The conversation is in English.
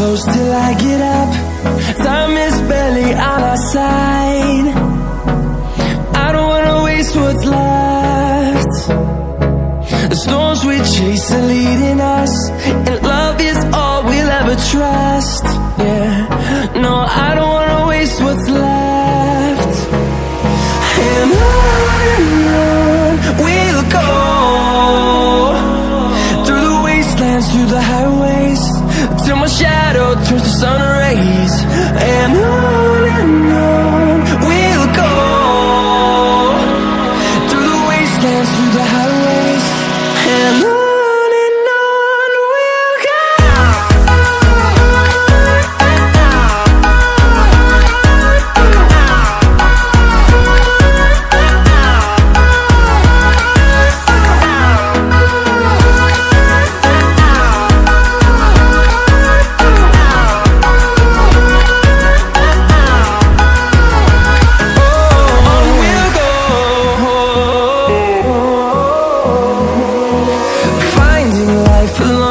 close till I get up. Time is barely on our side. I don't wanna waste what's left. The storms we chase are leading us, and love is all we'll ever trust. Yeah, no, I don't wanna waste what's left. And on we'll go, through the wastelands, through the highways, till my shadow turns to sun rays. And on we'll go, through the wastelands, through the highways, and on we'll go. Finding life alone